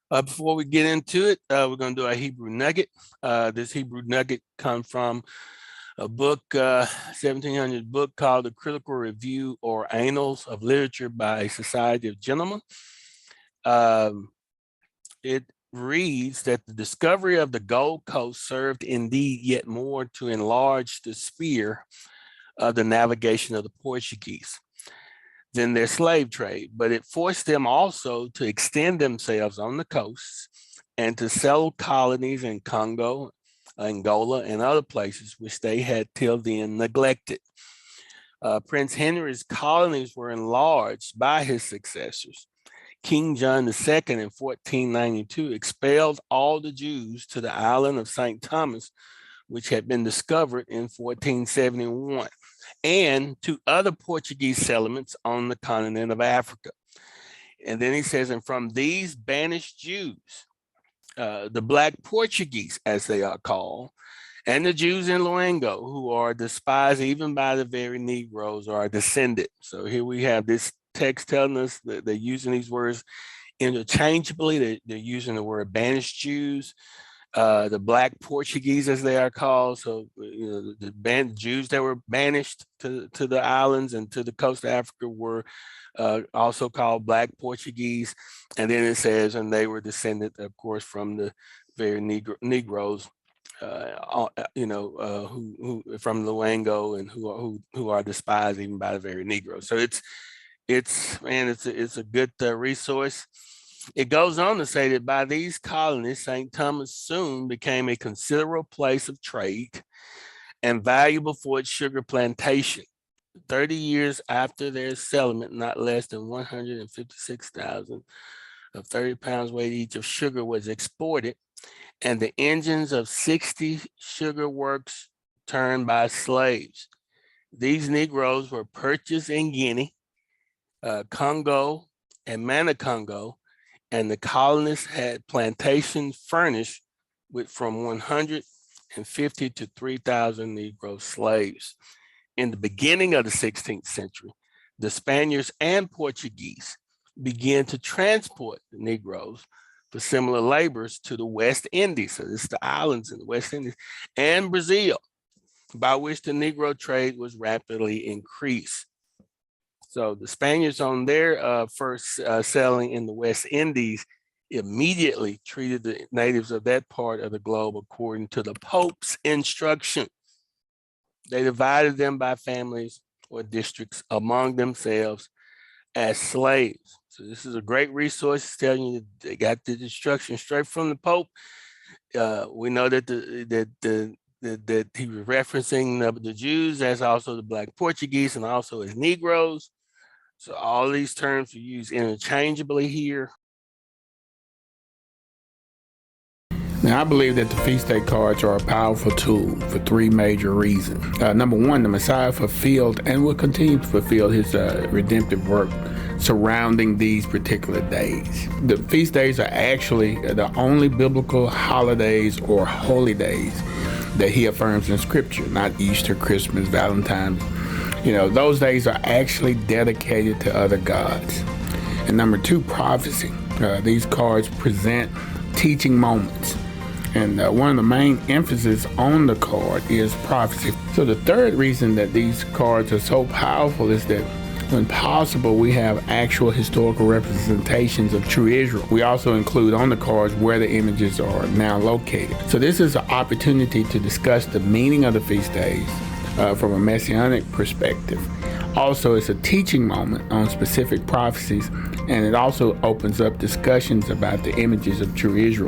Before we get into it, we're going to do a Hebrew Nugget. This Hebrew Nugget comes from a book, 1700's book called The Critical Review or Annals of Literature by a Society of Gentlemen. It reads that the discovery of the Gold Coast served indeed yet more to enlarge the sphere of the navigation of the Portuguese than their slave trade, but it forced them also to extend themselves on the coasts and to settle colonies in Congo, Angola, and other places which they had till then neglected. Prince Henry's colonies were enlarged by his successors. King John II in 1492 expelled all the Jews to the island of St. Thomas, which had been discovered in 1471, and to other Portuguese settlements on the continent of Africa. And then he says, and from these banished Jews, the Black Portuguese, as they are called, and the Jews in Loango, who are despised even by the very Negroes, are descended. So here we have this text telling us that they're using these words interchangeably. They're using the word banished Jews, the Black Portuguese, as they are called. So, the Jews that were banished to the islands and to the coast of Africa were also called Black Portuguese. And then it says, and they were descended, of course, from the very Negroes, who from Loango and who are despised even by the very Negroes. So it's a good resource. It goes on to say that by these colonies, St. Thomas soon became a considerable place of trade and valuable for its sugar plantation. 30 years after their settlement, not less than 156,000 of 30 pounds weight each of sugar was exported, and the engines of 60 sugar works turned by slaves. These Negroes were purchased in Guinea, Congo, and Manicongo, and the colonists had plantations furnished with from 150 to 3,000 Negro slaves. In the beginning of the 16th century, the Spaniards and Portuguese began to transport the Negroes for similar labors to the West Indies. So this is the islands in the West Indies and Brazil, by which the Negro trade was rapidly increased. So the Spaniards on their first settling in the West Indies immediately treated the natives of that part of the globe according to the Pope's instruction. They divided them by families or districts among themselves as slaves. So this is a great resource telling you they got the instruction straight from the Pope. We know that that he was referencing the Jews as also the Black Portuguese and also as Negroes. So all these terms are used interchangeably here. Now, I believe that the feast day cards are a powerful tool for three major reasons. Number one, the Messiah fulfilled and will continue to fulfill his redemptive work surrounding these particular days. The feast days are actually the only biblical holidays or holy days that he affirms in Scripture, not Easter, Christmas, Valentine's. Those days are actually dedicated to other gods. And number two, prophecy. These cards present teaching moments. And one of the main emphasis on the card is prophecy. So the third reason that these cards are so powerful is that when possible, we have actual historical representations of true Israel. We also include on the cards where the images are now located. So this is an opportunity to discuss the meaning of the feast days from a messianic perspective. Also, it's a teaching moment on specific prophecies, and it also opens up discussions about the images of true Israel.